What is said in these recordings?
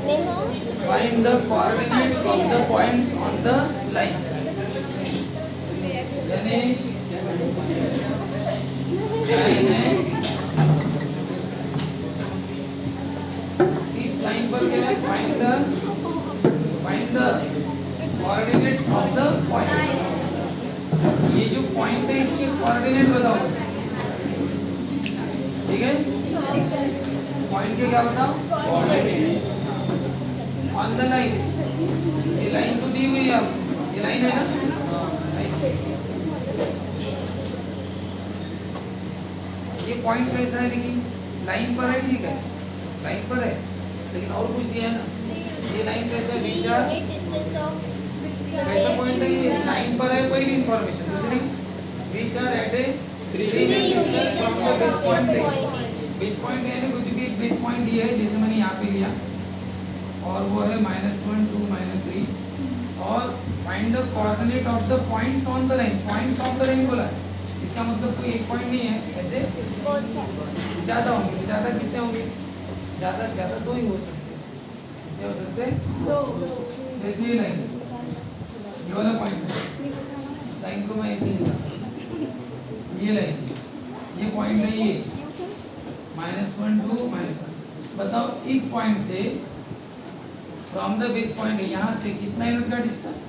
Find the coordinates of the points on the line. Ganesh line है, इस line पर क्या है? Find the coordinates of the point. ये जो पॉइंट है इसके कोऑर्डिनेट बताओ, ठीक है? पॉइंट के क्या बताओ? On the line. ये लाइन तो दी हुई है, ये लाइन है ना? ये पॉइंट कैसा है? लेकिन लाइन पर है, ठीक है, लाइन पर है, लेकिन और कुछ दिया है ना? ये लाइन कैसा है? कैसा पॉइंट है? ये लाइन पर है, पहली इंफॉर्मेशन। दूसरी, which are at a 3 distance from the base point। Base point यानी कोई भी एक बेस पॉइंट दिया है, जैसे मैंने यहाँ पे लिया, और वो है -1 2 -3, और find the coordinate of the points on the line. Points of the line बोला है, इसका मतलब कोई एक पॉइंट नहीं है, ऐसे ज़्यादा होंगे। ज़्यादा कितने होंगे? ज़्यादा दो ही हो सकते हैं। कितने हो सकते हैं? जैसे ये लाइन, ये वाला पॉइंट है, लाइन को मैं ऐसे ही निकालता, ये लाइन, ये पॉइंट है, ये -1 2 -1। बताओ इस पॉइंट से फ्रॉम द बेस पॉइंट है, यहाँ से कितना यूनिट का डिस्टेंस?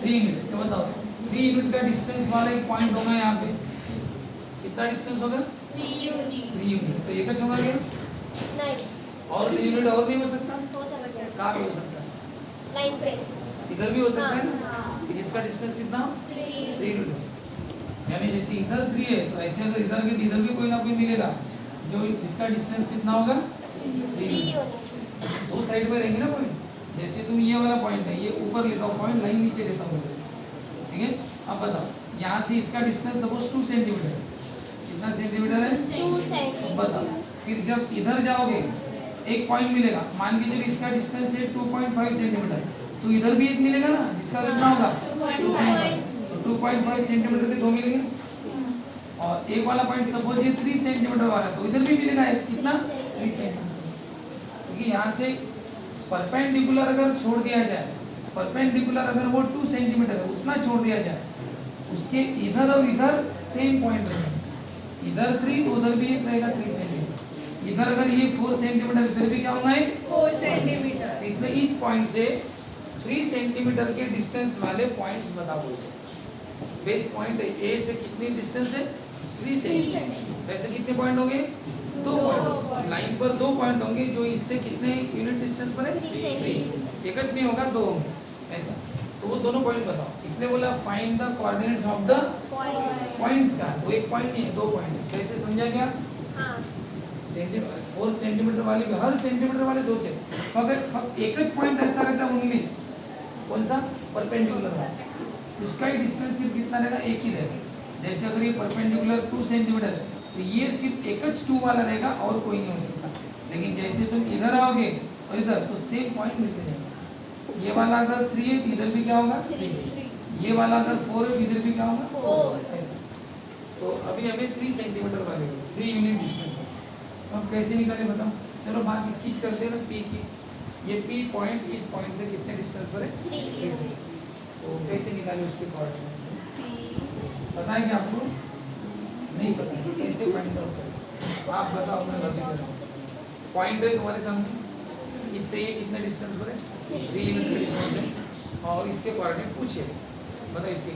3 यूनिट। तो बताओ 3 यूनिट का डिस्टेंस वाला एक पॉइंट होगा यहाँ पे, कितना डिस्टेंस होगा? 3 यूनिट। तो ये कुछ होगा क्या? नहीं। और यूनिट और नहीं हो सकता? कहाँ पे हो सकता है? लाइन पे। इधर भी हो सकता है ना? इसका डिस्टेंस कितना? 3 यूनिट। यानी जैसे इधर 3 है, तो ऐसे अगर इधर के इधर भी कोई ना कोई मिलेगा जो जिसका डिस्टेंस कितना होगा? 3 यूनिट। दो साइड पे रहेंगे ना पॉइंट। जैसे तुम ये वाला पॉइंट है, ये ऊपर लेता हूँ पॉइंट, लाइन नीचे लेता हूँ, ठीक है? अब बताओ यहाँ से इसका डिस्टेंस सपोज 2 सेंटीमीटर है। कितना सेंटीमीटर है? 2 सेंटीमीटर। बताओ फिर जब इधर जाओगे एक पॉइंट मिलेगा, मान के चलिए इसका डिस्टेंस है 2.5 सेंटीमीटर, तो इधर भी एक मिलेगा ना, जिसका कितना होगा? 2.5 सेंटीमीटर से 2 मिलेंगे। और एक वाला पॉइंट सपोज ये 3 सेंटीमीटर वाला, तो इधर भी मिलेगा एक, कितना? 3 सेंटीमीटर। क्योंकि यहाँ से परपेंडिकुलर अगर छोड़ दिया जाए, परपेंडिकुलर अगर वो 2 सेंटीमीटर है उतना छोड़ दिया जाए, उसके इधर और इधर सेम पॉइंट रहेगा, इधर 3 उधर भी एक रहेगा 3 सेंटीमीटर। इधर अगर ये 4 सेंटीमीटर, इधर भी क्या होगा? 4 सेंटीमीटर। इसलिए इस पॉइंट से 3 सेंटीमीटर के डिस्टेंस वाले पॉइंट्स बताओ। बेस पॉइंट ए से कितनी डिस्टेंस है? 3 सेंटीमीटर। वैसे कितने पॉइंट होंगे? 2 पॉइंट। लाइन पर 2 पॉइंट होंगे जो इससे कितने यूनिट डिस्टेंस पर है? 3। एक नहीं होगा, 2 होंगे ऐसा। तो वो दोनों पॉइंट बताओ। इसने बोला find the coordinates of the points का, वो एक पॉइंट नहीं है, 2 पॉइंट है। कैसे समझा गया? 4 सेंटीमीटर वाले भी, हर सेंटीमीटर वाले 2 चाहिए। अगर एक ही पॉइंट ऐसा रहता है ओनली, कौन सा? परपेंडिकुलर वाला, उसका ही डिस्टेंस सिर्फ कितना रहेगा? एक ही रहेगा। जैसे अगर ये परपेंडिकुलर 2 सेंटीमीटर है, तो ये सिर्फ एक ही 2 वाला रहेगा और कोई नहीं हो सकता। लेकिन जैसे तुम इधर आओगे और इधर, तो सेम पॉइंट मिलते रहेगा। ये वाला अगर 3 है, इधर भी क्या होगा? 3। ये वाला अगर 4 है, इधर भी क्या होगा? 4। ऐसा। तो अभी हमें 3 सेंटीमीटर वाले 3 यूनिट डिस्टेंस है। तो हम कैसे निकालें बताओ? चलो बात इसकी करते हैं ना, पी की। ये पी पॉइंट इस पॉइंट से कितने डिस्टेंस पर है? 3। तो कैसे निकालें उसके कोऑर्डिनेट? पता है क्या आपको? नहीं पता? कैसे फाइंड आउट करें? आप बताओ, मैं लॉजिक बताऊं। पॉइंट है तुम्हारे सामने, इससे ये कितने डिस्टेंस पर है? 3 यूनिट डिस्टेंस है। और इसके कोऑर्डिनेट पूछे, बताओ इसके।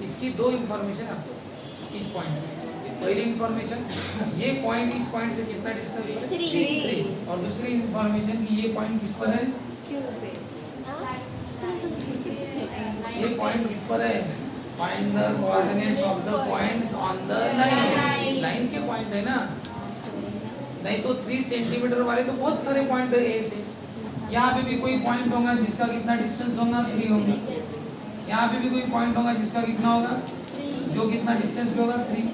इसकी 2 इन्फॉर्मेशन आपको इस पॉइंट में। पहली इन्फॉर्मेशन, ये पॉइंट इस पॉइंट से कितना डिस्टेंस पर है? 3। और दूसरी इन्फॉर्मेशन की ये पॉइंट किस पर है? Q पे। ये पॉइंट किस पर है? Find the coordinates of the points on the line. Line के पॉइंट है ना, नहीं तो 3 सेंटीमीटर वाले तो बहुत सारे पॉइंट है ए से। यहाँ पे भी कोई पॉइंट होगा जिसका कितना डिस्टेंस होगा? 3 होगा। यहाँ पे भी कोई पॉइंट होगा जिसका कितना होगा? जो कितना डिस्टेंस पे होगा? 3।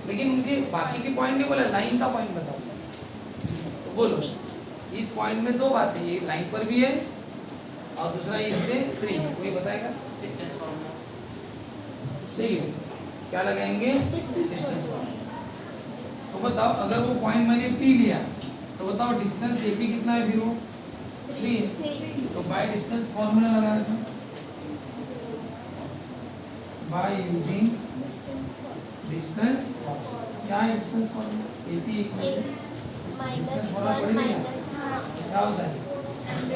लेकिन उनके बाकी के पॉइंट नहीं बोला, लाइन का पॉइंट बताओ। तो बोलो इस पॉइंट में 2 बातें, ये लाइन पर भी है और दूसरा इससे 3। कोई बताएगा? सही है, क्या लगाएंगे? Distance formula. तो बताओ अगर वो पॉइंट मैंने पी लिया, तो बताओ डिस्टेंस एपी कितना है? फिर वो 3 तो बाय डिस्टेंस फॉर्मूला लगाया था बाय यूजिंग डिस्टेंस क्या है distance formula AP distance formula पढ़ लिया क्या होता है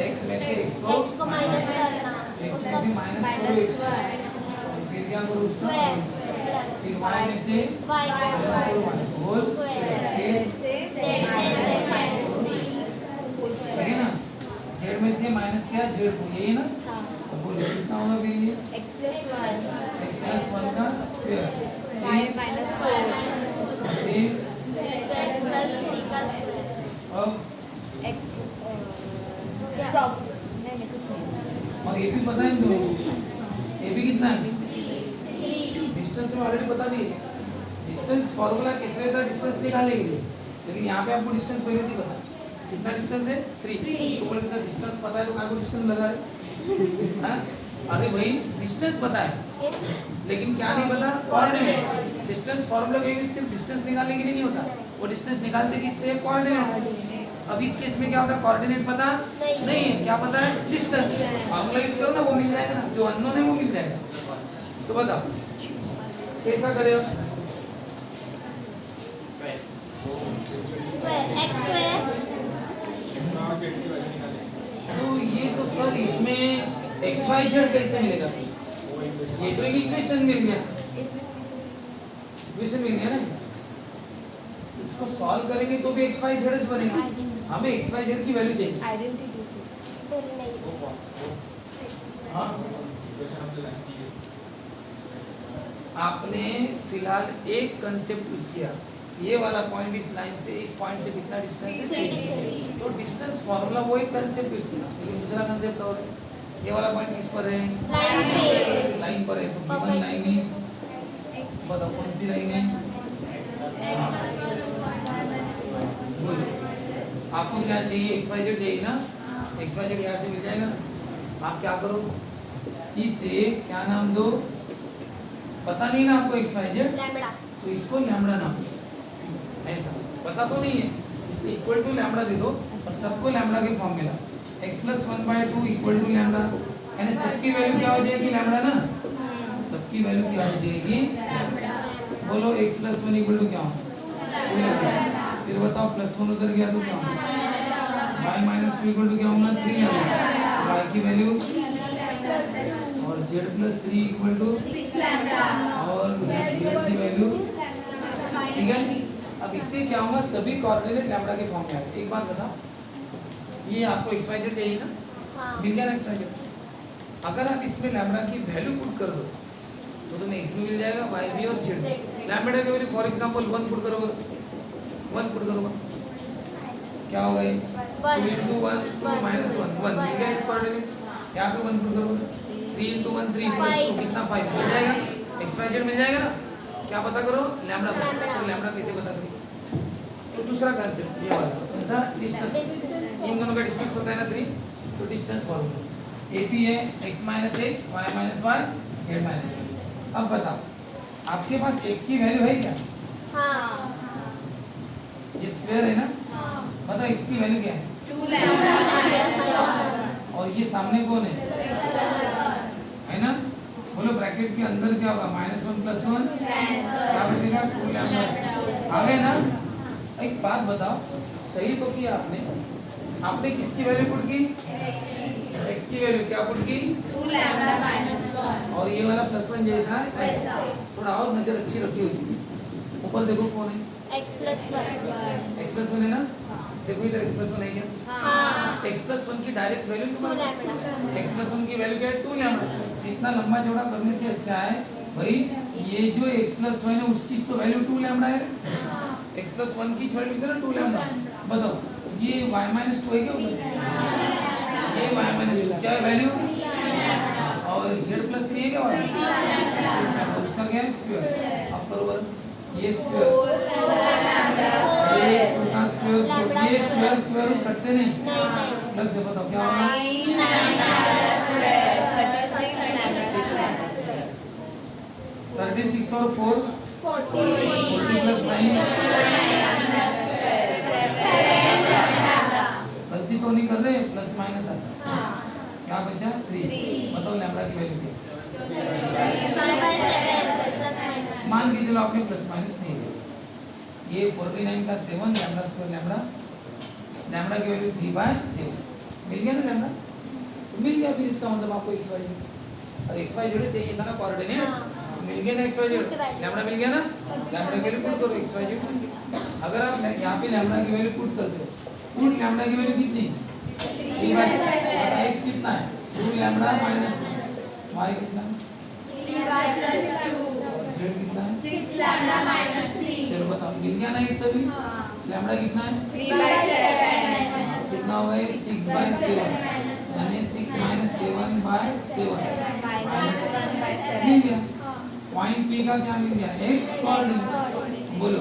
x में से x को माइनस करना x में से माइनस करो फिर क्या करो उसका फिर y में से y करो होल फिर है ना z में से माइनस क्या z को यही ना अब बोलो कितना होगा फिर ये x plus 1 का स्क्वायर y minus 4 फिर z plus 3 का स्क्वायर अब x नहीं कुछ नहीं और ये भी पता है तुम्हें ये भी कितना है डिस्टेंस में ऑलरेडी पता भी है डिस्टेंस फॉर्मूला किस लिए था डिस्टेंस निकालने के लिए लेकिन यहाँ पे आपको डिस्टेंस पहले से पता है कितना डिस्टेंस है 3 तो बोले सर डिस्टेंस पता है तो क्या को डिस्टेंस लगा रहे हाँ अरे भाई डिस्टेंस पता है लेकिन क्या नहीं पता कोऑर्डिनेट डिस्टेंस फॉर्मूला के यूज सिर्फ डिस्टेंस निकालने के लिए नहीं होता वो डिस्टेंस निकालते किससे कोऑर्डिनेट अब इस केस में क्या होता है कोऑर्डिनेट पता नहीं है क्या पता है डिस्टेंस फॉर्मूला यूज करो ना वो मिल जाएगा ना जो अननोन है वो मिल जाएगा तो बताओ कैसा करेगा स्क्वायर x स्क्वायर तो ये तो सर इसमें एक्स वाई जेड कैसे मिलेगा ये तो इक्वेशन मिल गया इक्वेशन मिल गया ना उसको सॉल्व करेंगे तो भी एक्स वाई जेड बनेगा हमें एक्स वाई जेड की वैल्यू चाहिए आइडेंटिटी हाँ आपने फिलहाल एक कंसेप्ट यूज किया ये वाला पॉइंट इस लाइन से इस पॉइंट से कितना डिस्टेंस है तो डिस्टेंस फॉर्मूला वो एक कंसेप्ट यूज किया लेकिन दूसरा कंसेप्ट और है ये वाला पॉइंट किस पर है लाइन पर है तो गिवन लाइन इज बताओ कौन सी लाइन है आपको क्या चाहिए एक्स वाई जेड चाहिए ना एक्स वाई जेड यहाँ से मिल जाएगा ना आप क्या करो इसे क्या नाम दो पता नहीं ना आपको एक्स वाई जेड तो इसको लैम्बडा नाम दो ऐसा पता तो नहीं है इसलिए इक्वल टू लैम्बडा दे दो और सबको लैम्बडा के फॉर्म मिला x plus 1/2 equal to lambda यानी सबकी वैल्यू क्या हो जाएगी लैम्बडा ना सबकी वैल्यू क्या हो जाएगी बोलो x plus 1 इक्वल टू क्या हो फिर बताओ +1 उधर गया तो क्या होगा y minus 2 इक्वल टू क्या होगा 3 लैम्बडा y की वैल्यू और z plus 3 equal to 6 lambda और z की वैल्यू ठीक है अब इससे क्या होगा सभी कोऑर्डिनेट लैम्बडा के फॉर्म में आएंगे एक बात बताओ ये आपको एक्स वाई जेड चाहिए ना मिल गया ना एक्स वाई जेड अगर आप इसमें लैम्बडा की वैल्यू पुट कर दो तो तुम्हें एक्स भी मिल जाएगा वाई भी और जेड लैम्बडा की वैल्यू फॉर एग्जांपल 1 पुट करोगे 1 पुट करोगे क्या होगा ये 2 into 1 2 minus 1 1 मिल गया एक्स कोऑर्डिनेट यहाँ पे 1 पुट करोगे 3 into 1 3 plus 2 कितना 5 मिल जाएगा एक्स वाई जेड मिल जाएगा ना क्या पता करो लैम्बडा तो लैम्बडा कैसे पता करें तो दूसरा कांसेप्ट ये वाला कौन सा डिस्टेंस इन दोनों का डिस्टेंस होता है ना 3 तो डिस्टेंस फॉर्मूला AP है x minus x y minus y z minus अब बताओ आपके पास x की वैल्यू है क्या ये स्क्वायर है ना बताओ x की वैल्यू क्या है 2 लैम्बडा और ये सामने कौन है ना बोलो ब्रैकेट के अंदर क्या होगा -1 + 1 क्या बचेगा 2 लैम्बडा आ गए ना एक बात बताओ सही तो किया आपने किसकी वैल्यू पुट की x की वैल्यू क्या पुट की 2 लैम्बडा -1 और ये वाला +1 जैसा वैसा थोड़ा और नजर अच्छी रखी हुई ऊपर देखो कौन है x plus 1 x + 1 है ना देखो इधर x + 1 है क्या x + 1 की डायरेक्ट वैल्यू 2 लैम्बडा x + 1 की वैल्यू क्या है 2 लैम्बडा इतना लंबा चौड़ा करने से अच्छा है भाई ये जो x + 1 है उसकी तो वैल्यू 2 लैम्बडा है x + 1 की वैल्यू कितना 2 लैम्बडा बताओ ये y - 2 है क्या ये y - 2 क्या है वैल्यू और z + 3 है क्या वाला उसका क्या है स्क्वायर अब बराबर ये स्क्वायर ये उल्टा स्क्वायर ये स्क्वायर रूट कटते नहीं प्लस से बताओ क्या होगा 36 और 4 40 + 9 गलती तो नहीं कर रहे, प्लस माइनस आता है। हाँ। क्या बचा 3। बताओ लैम्बडा की वैल्यू क्या है? 3/7 प्लस माइनस। मान के चलो आपने प्लस माइनस नहीं लिया, ये 49 का 7 लैम्बडा स्क्वायर लैम्बडा की वैल्यू 3/7 मिल गया ना लैम्बडा, तो मिल गया। फिर इसका मतलब आपको एक्स वाई और एक्स वाई जेड चाहिए था ना कोऑर्डिनेट, हाँ। मिल गया ना एक्स वाई जेड, लैम्बडा मिल गया ना। लैम्बडा की वैल्यू पुट करो एक्स वाई जेड। अगर आप यहाँ पे लैम्बडा की वैल्यू पुट करते हो, पुट लैम्बडा की वैल्यू कितनी 3/7, एक्स कितना है 2 लैम्बडा माइनस वाई कितना है 3/2 जेड कितना है 6 लैम्डा माइनस 3। चलो बताओ मिल गया ना एक सभी। लैम्बडा कितना है 3/7 कितना होगा ये 6/7 यानी 6 - 7/7 माइनस मिल गया। पॉइंट पी का क्या मिल गया एक्स कोऑर्डिनेट। बोलो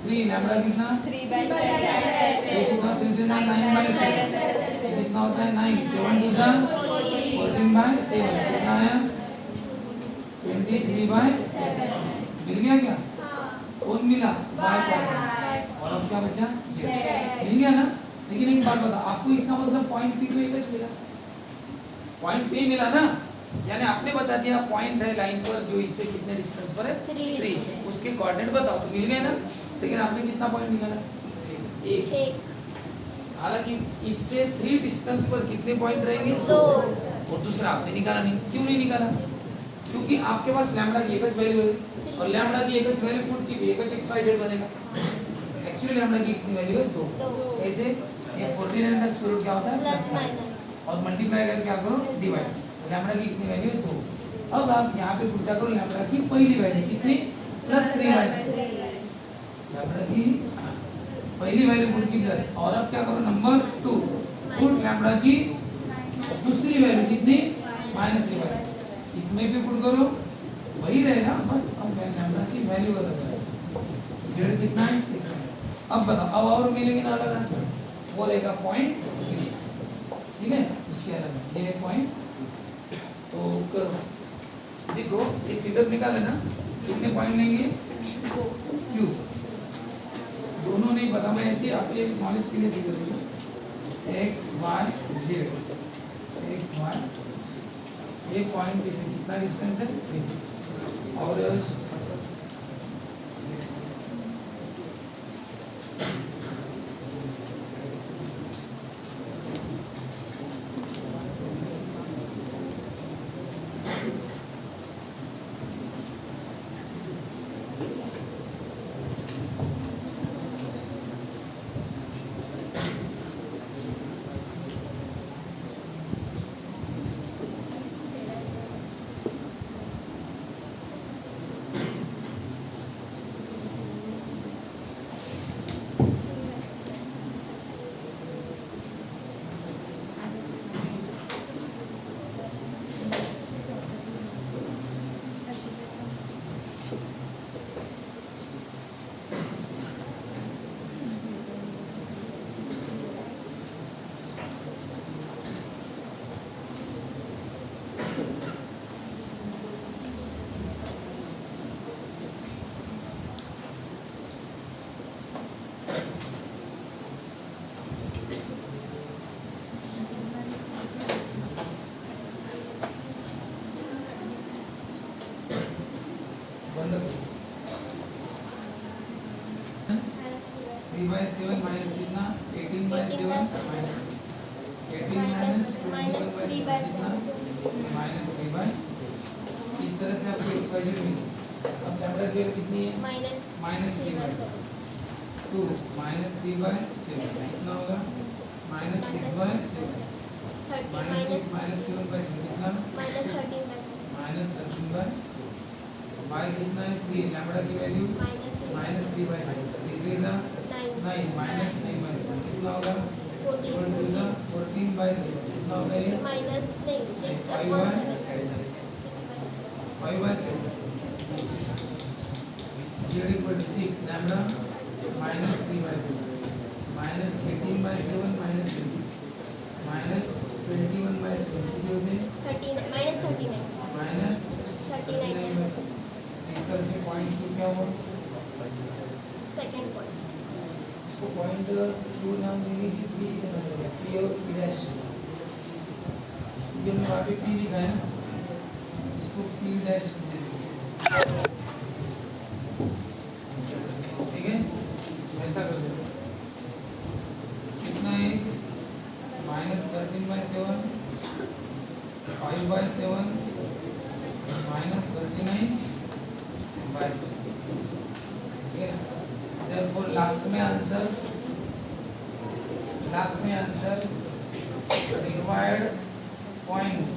3 लैम्बडा कितना 3/7 कितना 3 3 9/7 कितना होता है 9 7 2 14/7 कितना आया 23/7 मिल गया क्या। कौन मिला y कोऑर्डिनेट और अब क्या बचा z मिल गया ना। लेकिन एक बात बता, आपको इसका मतलब पॉइंट पी को एक ही मिला, पॉइंट पी मिला ना, यानी आपने बता दिया पॉइंट है लाइन पर जो इससे कितने डिस्टेंस पर है 3, उसके कोऑर्डिनेट बताओ तो मिल गए ना। लेकिन आपने कितना पॉइंट निकाला एक। हालांकि इससे 3 डिस्टेंस पर कितने पॉइंट रहेंगे 2। और दूसरा आपने निकाला नहीं, क्यों नहीं निकाला, क्योंकि आपके पास लैम्बडा की एक ही वैल्यू है और लैम्बडा की एक ही वैल्यू पुट की एक ही एक्स वाई जेड बनेगा। एक्चुअली लैम्बडा की कितनी वैल्यू है 2। कैसे ये 49 का स्क्वायर रूट क्या होता है प्लस माइनस और मल्टीप्लाई करके क्या करो डिवाइड। लैम्बडा की कितनी वैल्यू है 2। अब आप यहाँ पे पुट क्या करो लैम्बडा की पहली वैल्यू कितनी +3/3 लैम्बडा की पहली वैल्यू पुट की प्लस और अब क्या करो नंबर 2 पुट लैम्बडा की दूसरी वैल्यू कितनी -3/3 इसमें भी पुट करो वही रहेगा, बस अब लैम्बडा की वैल्यू अलग है। जेड कितना है 6। अब बताओ अब और मिलेंगे ना अलग आंसर, वो रहेगा पॉइंट ठीक है, उसके अलग ये है पॉइंट। तो करो देखो एक फिगर निकाले ना कितने पॉइंट लेंगे क्यू, दोनों नहीं पता, मैं ऐसे आपके नॉलेज के लिए फिगर लूँगा X Y Z X Y ये पॉइंट पे से कितना डिस्टेंस है और बंद करो 3/7 माइनस कितना 18/7 माइनस 18 माइनस 21/7 कितना -3/7 इस तरह से आपको x y z मिली। अब लैम्बडा की वैल्यू कितनी है -3/7 2 -3/7 कितना होगा -6/7 -6 -7/7 कितना -13/7 y कितना है 3 लैम्बडा की वैल्यू -3/7 निकलेगा 9 -9/7 कितना होगा 14/7 कितना होगा ये 5/7 0 equal to 6 lambda -3/7 -18/7 -3 -21/7 कितने होते हैं -39/7 इस तरह से पॉइंट 2 क्या हुआ सेकंड पॉइंट इसको पॉइंट थ्रू नाम देंगे कि पी देना पड़ेगा, पी और पी डैश। ये हमने वहाँ पे पी लिखा है, इसको पी डैश देंगे, ठीक है। ऐसा कर दो, कितना है -13/7, 5/7 -39/7, ठीक है। Therefore लास्ट में answer required points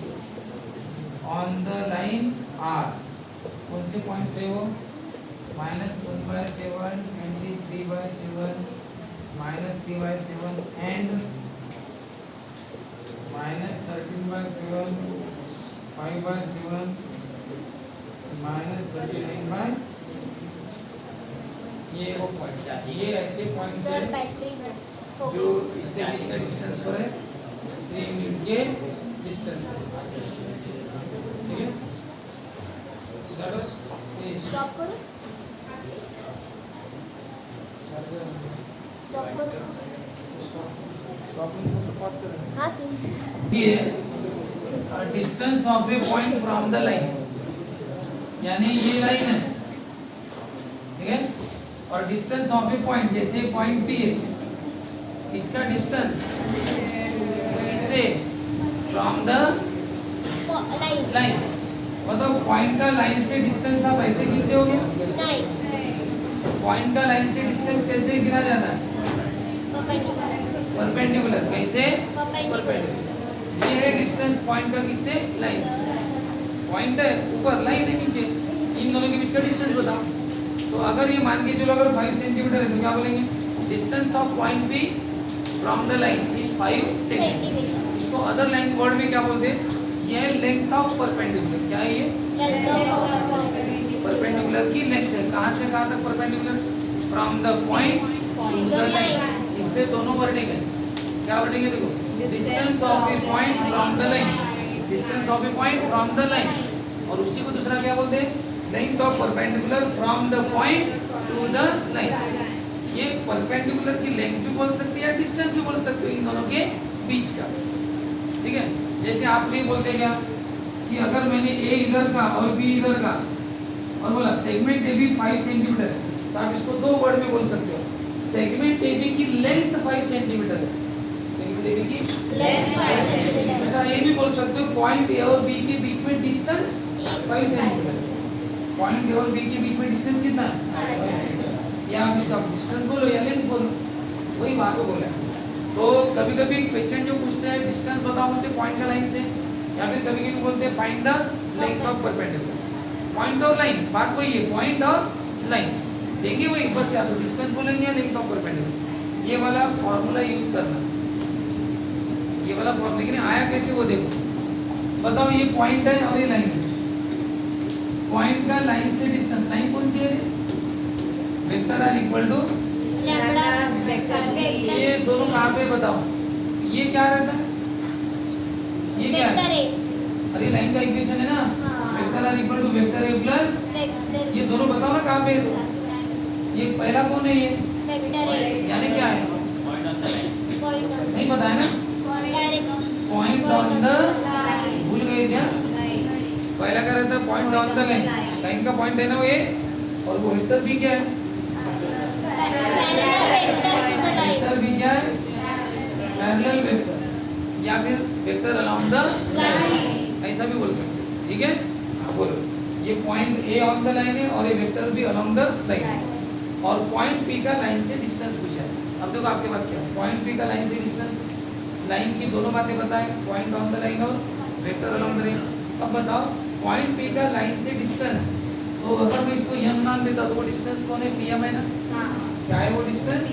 on the line are, कौन से पॉइंट्स है वो? -1/7, 23/7, -3/7 and -13/7, 5/7, -39/, ये वो पॉइंट, ये ऐसे पॉइंट सर है बैटरी में जो इससे बीच का डिस्टेंस पर है, 3 यूनिट के डिस्टेंस पर, ठीक है। स्टॉप करो, स्टॉप करो। हाँ 3 ये distance of A point from the line, यानी ये लाइन है, ठीक है। और डिस्टेंस ऑफ ए पॉइंट, जैसे पॉइंट पी है, इसका डिस्टेंस इससे फ्रॉम द लाइन, मतलब पॉइंट का लाइन से डिस्टेंस आप ऐसे गिनते होगे, नहीं पॉइंट का लाइन से डिस्टेंस कैसे गिना जाता है? परपेंडिकुलर। कैसे? परपेंडिकुलर। ये है डिस्टेंस पॉइंट का किससे? लाइन से। पॉइंट है ऊपर, लाइन है नीचे, इन दोनों के बीच का डिस्टेंस बताओ। तो अगर ये मान के चलो अगर 5 सेंटीमीटर है तो क्या बोलेंगे? Distance of point P from the line is 5 centimetre. इसको अदर लाइन वर्ड में क्या बोलते हैं? ये है लेंथ ऑफ परपेंडिकुलर। क्या है ये? परपेंडिकुलर की लेंथ है। कहाँ से कहाँ तक perpendicular? From the point two the line. इसलिए दोनों वर्डिंग है। क्या वर्डिंग है? देखो, distance of A point from the line, distance of A point from the line. और उसी को दूसरा क्या बोलते हैं? Length of perpendicular from the point two the line. ये परपेंडिकुलर की लेंथ भी बोल सकते हैं या डिस्टेंस भी बोल सकते हो, इन दोनों के बीच का, ठीक है। जैसे आप नहीं बोलते क्या कि अगर मैंने ए इधर का और बी इधर का और बोला सेगमेंट ए बी 5 सेंटीमीटर है, तो आप इसको दो वर्ड में बोल सकते हो। सेगमेंट ए बी की लेंथ 5 सेंटीमीटर है, सेगमेंट ए बी की लेंथ 5 सेंटीमीटर। दूसरा ये भी बोल सकते हो पॉइंट ए और बी के बीच में डिस्टेंस 5 सेंटीमीटर। पॉइंट ए और बी के बीच में डिस्टेंस कितना है? 5 सेंटीमीटर। या आप इसका डिस्टेंस बोलो या लेंथ बोलो, वही बात को बोला। तो कभी कभी क्वेश्चन जो पूछते हैं डिस्टेंस बताओ बोलते पॉइंट का लाइन से, या फिर कभी कभी बोलते हैं find the length of perpendicular. Point और लाइन, बात वही है, पॉइंट और लाइन देंगे वही, बस या तो डिस्टेंस बोलेंगे या लेंथ ऑफ परपेंडिकुलर। ये वाला फॉर्मूला यूज करना, ये वाला फॉर्मूला। लेकिन आया कैसे वो देखो, बताओ ये पॉइंट है और ये लाइन है। पॉइंट का लाइन से डिस्टेंस, लाइन कौन सी है? वेक्टर आर इक्वल टू ये दोनों कहाँ पे बताओ? ये क्या रहता है? ये क्या है? अरे लाइन का इक्वेशन है ना, vector R equal to vector A plus, ये दोनों बताओ ना कहाँ पे है? तो ये पहला कौन है? ये यानी क्या है? नहीं पता है ना? पॉइंट ऑन द, भूल गए क्या? पहला क्या रहता है? Point on the line. Line का पॉइंट है ना वो ये, और वो वेक्टर भी क्या है? वेक्टर भी क्या है? पैरेलल वेक्टर, या फिर वेक्टर अलोंग द लाइन, ऐसा भी बोल सकते हो, ठीक है। बोलो, ये point A on the line है और ये वेक्टर भी अलोंग द लाइन, और पॉइंट पी का लाइन से डिस्टेंस पूछा है। अब देखो आपके पास क्या है? पॉइंट पी का लाइन से डिस्टेंस, लाइन की दोनों बातें बताएं, पॉइंट ऑन द लाइन और वेक्टर अलोंग द लाइन। अब बताओ पॉइंट पी का लाइन से डिस्टेंस, तो अगर मैं इसको यम मान देता तो वो डिस्टेंस कौन है? पीएम है ना? क्या है वो distance?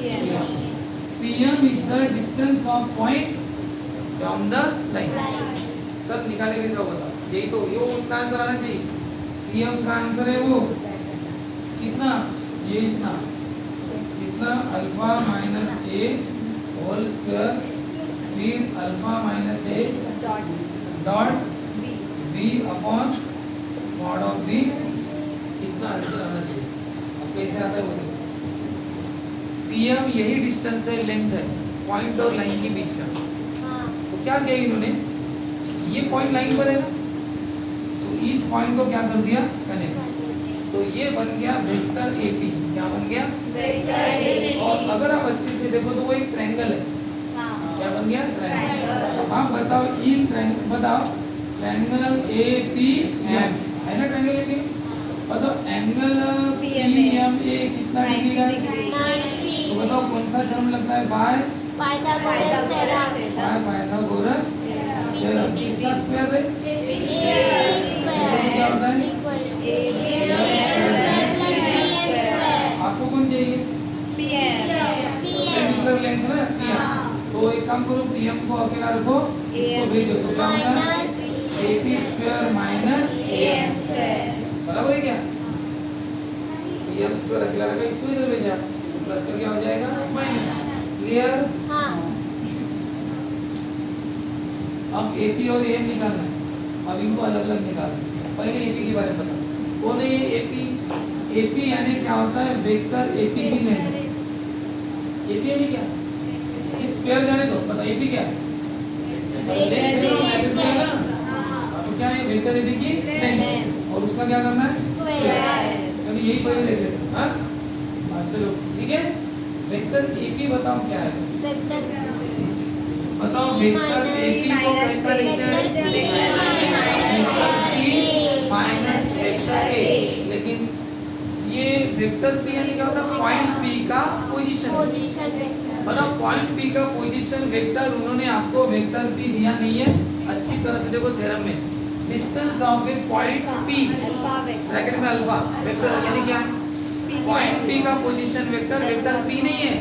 PM is the distance of point from the line. सब निकाले कैसे हो बताओ? यही तो, ये इतना आंसर आना चाहिए। पीएम का आंसर है वो कितना? ये इतना, कितना? Alpha minus A whole square, फिर alpha minus A dot B upon mod of B. इतना आंसर आना चाहिए। अब कैसे आता है वो देखो, पीएम यही डिस्टेंस है, लेंथ है पॉइंट और लाइन के बीच का। हाँ तो क्या किया इन्होंने, ये पॉइंट लाइन पर है ना, तो इस पॉइंट को क्या कर दिया, कनेक्ट। तो ये बन गया वेक्टर एपी। क्या बन गया, वेक्टर एपी। और अगर आप अच्छे से देखो तो वो एक ट्रायंगल है। क्या बन गया, ट्रायंगल। आप बताओ इन ट्रायंगल, बताओ ट्रायंगल एपीएम है ना, ट्रायंगल एपी। बताओ एंगल पीएमए कितना डिग्री का है, 90। तो बताओ कौन सा टर्म लगता है, by Pythagoras theorem. By Pythagoras theorem. किसका स्क्वायर है, ए स्क्वायर क्या होता है, इक्वल ए स्क्वायर प्लस बी स्क्वायर। आपको कौन चाहिए, पीएम परपेंडिकुलर लेंथ ना पीएम। तो एक काम करो, पीएम को अकेला रखो, इसको भेजो, तो क्या होगा, minus AP square minus M square. बराबर है क्या, पीएम स्क्वायर अकेला रखा, इसको इधर भेजा, प्लस का क्या हो जाएगा, माइनस। क्लियर। हाँ अब एपी और एम निकालना है, अब इनको अलग अलग निकालना है। पहले एपी के बारे में बताओ, कौन है ये एपी। एपी यानी क्या होता है, वेक्टर एपी की लेंथ। एपी यानी क्या, ये स्क्वायर जाने दो, बताओ एपी क्या है, लेंथ है ना, तो क्या है वेक्टर एपी की लेंथ, और उसका क्या करना है, स्क्वायर। चलिए यही पहले देख लेते हैं। हाँ चलो ठीक है, वेक्टर एपी बताओ क्या है, वेक्टर बताओ वेक्टर एपी को कैसा लिखते हैं, वेक्टर पी माइनस वेक्टर ए। लेकिन ये वेक्टर पी यानी क्या होता है, पॉइंट पी का पोजीशन। Position vector. बताओ पॉइंट पी का पोजीशन वेक्टर, उन्होंने आपको वेक्टर पी दिया नहीं है, अच्छी तरह से देखो थ्योरम में, distance of A point P bracket में अल्फा वेक्टर यानी क्या है, पॉइंट पी का पोजीशन वेक्टर, वेक्टर पी नहीं है।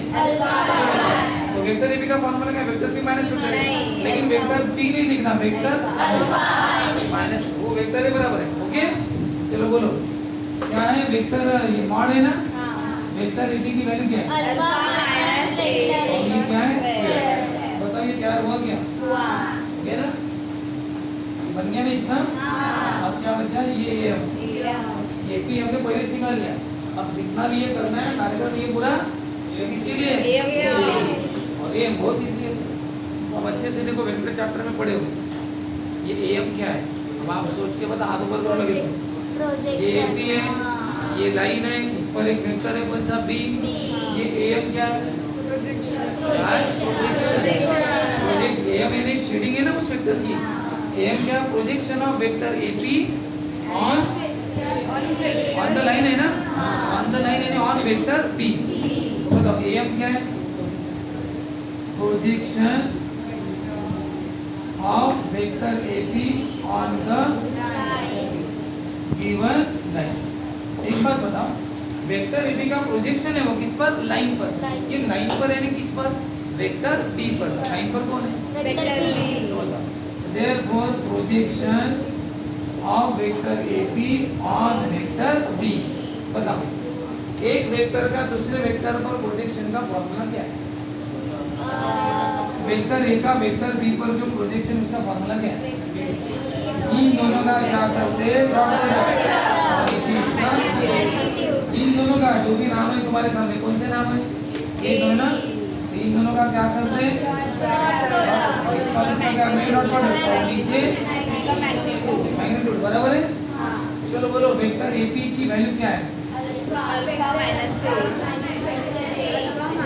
तो वेक्टर एपी का फॉर्मूला क्या है, वेक्टर पी माइनस वेक्टर ए, लेकिन वेक्टर पी नहीं लिखना, वेक्टर अल्फा माइनस, वो वेक्टर ए बराबर है। ओके चलो बोलो क्या है, वेक्टर ये मॉड है ना, वेक्टर एपी की वैल्यू क्या है, अल्फा माइनस वेक्टर और ये क्या है, स्क्वायर। ए। बताओ ये क्या हुआ, क्या हो गया ना, बन गया ना इतना। अब क्या बचा, ये एपी हमने पहले से निकाल लिया। अब जितना भी ये करना है कार्यक्रम, ये पूरा ये किसके लिए, और ये बहुत इजी है। अब अच्छे से देखो, वेक्टर चैप्टर में पढ़े हो, ये एम क्या है, अब आप सोच के बता, हाथ ऊपर करो लगे, ये एपी है, ये लाइन है, इस पर एक वेक्टर है कौन सा, बी। ये एम क्या है, एम यानी शेडिंग है ना उस वेक्टर की। एम क्या, projection of vector AP on the line है ना, ऑन द लाइन यानी ऑन वेक्टर पी। तो बताओ एम क्या है, projection of vector AP on the given line. एक बात बताओ, वेक्टर एपी का प्रोजेक्शन है वो किस पर, लाइन पर। ये लाइन पर है ना, किस पर, वेक्टर पी पर। लाइन पर कौन है, vector P. therefore projection of vector AP on vector B। बताओ एक वेक्टर का दूसरे वेक्टर पर प्रोजेक्शन का फॉर्मूला क्या है, वेक्टर ए का वेक्टर बी पर जो प्रोजेक्शन, उसका फॉर्मूला क्या है, इन दोनों का क्या करते हैं, डॉट प्रोडक्ट। इन दोनों का जो भी नाम है तुम्हारे सामने, कौन से नाम है, ये दोनों, इन दोनों का क्या करते हैं, इसका इसका क्या करते हैं, डॉट प्रोडक्ट, और नीचे मैग्नीट्यूड। बराबर है। चलो बोलो वेक्टर एपी की वैल्यू क्या है,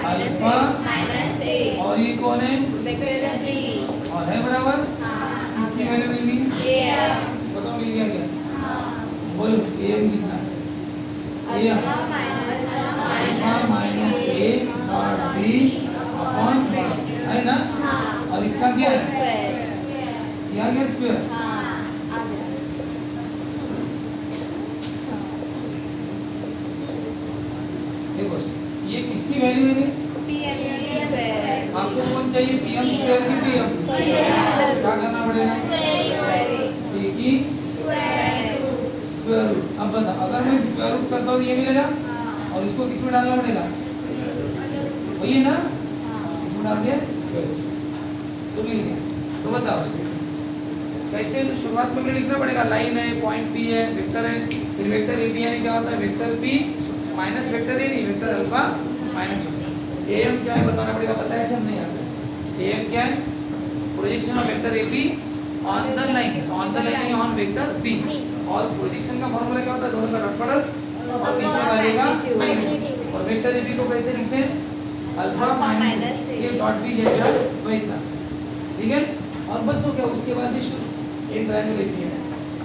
अल्फा और ये कौन है, और है बराबर, इसकी वैल्यू मिल गई, बताओ मिल गया क्या, बोलो एम कितना है, M alpha minus A dot B upon है ना, और इसका क्या है, क्या गया स्क्वायर। देखो ये किसकी वैल्यू है, आपको कौन चाहिए, पीएम स्क्वायर की पीएम, क्या करना पड़ेगा, ए की स्क्वायर रूट। अब बता, अगर मैं स्क्वायर रूट करता हूँ ये मिलेगा, और इसको किसमें डालना पड़ेगा, वही है ना, इसमें डाल दिया स्क्वायर तो मिल गया। तो बताओ कैसे, तो शुरुआत में मुझे लिखना पड़ेगा, लाइन है, पॉइंट पी है, वेक्टर है, फिर वेक्टर ए बी यानी क्या होता है, vector P minus vector A नहीं, vector alpha minus vector. M क्या है बताना पड़ेगा, पता है नहीं आता है। एम क्या है, projection of vector A B on the line, on the line on vector B. और प्रोजेक्शन का फॉर्मूला क्या होता है, दोनों का डॉट प्रोडक्ट और पीछे वालेगा मैग्नीट्यूड। और वेक्टर ए बी को कैसे लिखते हैं, अल्फा माइनस ये डॉट बी जैसा वैसा, ठीक है। और बस हो गया, उसके बाद ये एक ट्रायंगल लिखनी है।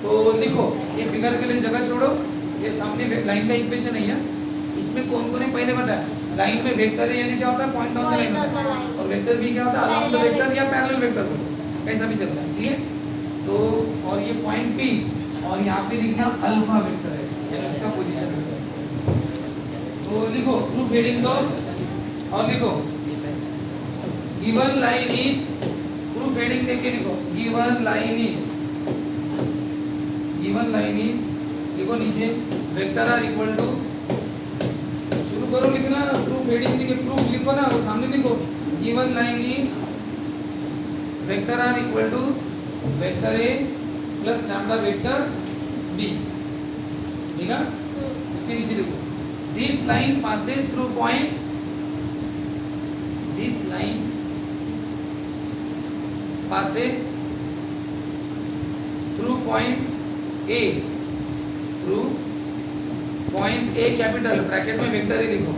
तो लिखो, ये फिगर के लिए जगह छोड़ो, ये सामने लाइन का इक्वेशन है। इसमें कौन कौन है पहले बताया, लाइन में वेक्टर यानी क्या होता है, पॉइंट ऑन द लाइन, और वेक्टर बी क्या होता है, अलोंग द वेक्टर या पैरेलल वेक्टर, कैसा भी चलता है, ठीक है। तो और ये पॉइंट पी, और यहाँ पे लिखना अल्फा वेक्टर है, यानी उसका पोजीशन है। तो लिखो प्रूफ हेडिंग दो और लिखो given line is, proof heading देके लिखो given line is, given line is लिखो नीचे वेक्टर आर इक्वल टू, शुरू करो लिखना, प्रूफ हेडिंग देके प्रूफ लिखो ना, वो सामने लिखो given line is vector R equal to vector A plus lambda vector B, ठीक है। उसके नीचे लिखो this line passes through point, this line passes through point A, through point A capital bracket में वेक्टर ए लिखो,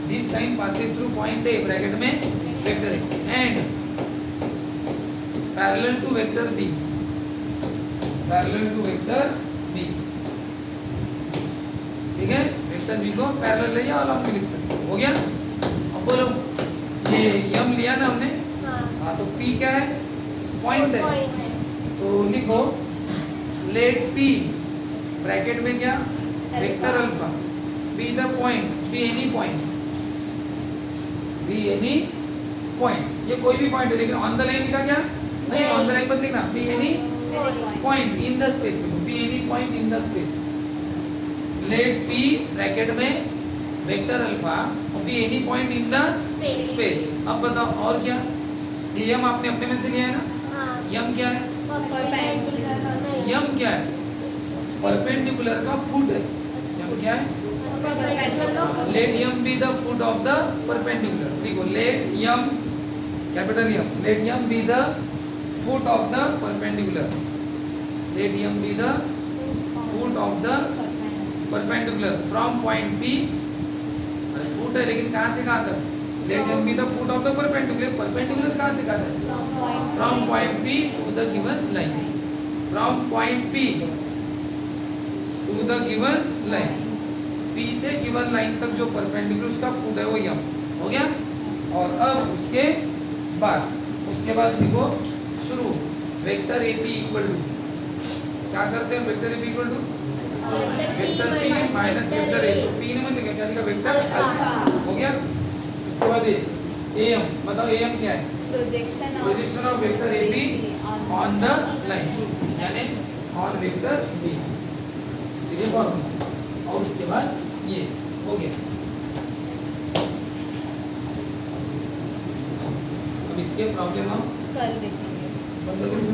this line passes through point A bracket में vector A and parallel to vector B, parallel to vector B, ठीक है। Vector B को parallel ले या along में लिख सकते हो गया। अब बोलो ये यम लिया ना हमने, हाँ तो P क्या है, पॉइंट है, तो लिखो लेट P ब्रैकेट में क्या vector alpha be the point, B any point, B any point, ये कोई भी पॉइंट है, लेकिन ऑन द लाइन लिखा क्या नहीं, ऑन द लाइन मत लिखना, be any point in the space, be any point in the space. Let P bracket में वेक्टर अल्फा और be any point in the space. अब बताओ और क्या, ये यम आपने अपने में से लिया है ना, यम क्या है, यम क्या है, परपेंडिकुलर का फुट है, यम क्या है, let M be the foot of the perpendicular, देखो let M capital M, let M be the foot of the perpendicular, let M be the foot of the perpendicular from point P, foot है लेकिन कहाँ से कहाँ तक, let M be the foot of the perpendicular, perpendicular कहाँ से कहाँ तक, from point P to the given line, from point P to the given line, P से गिवन लाइन तक जो परपेंडिकुलर उसका फुट है वो यम हो गया। और अब उसके बाद लिखो शुरू vector A P equal to, क्या करते हैं vector A P equal to vector P minus vector A, तो P ने मतलब क्या लिखा, वेक्टर अल्फा हो गया। इसके बाद ए एम, बताओ ए एम क्या है, projection of vector A B on the line, यानी ऑन वेक्टर बी, ये फॉर्मूला। और उसके बाद ये हो गया। अब इसके प्रॉब्लम हम कल देखेंगे। बंद कर दो।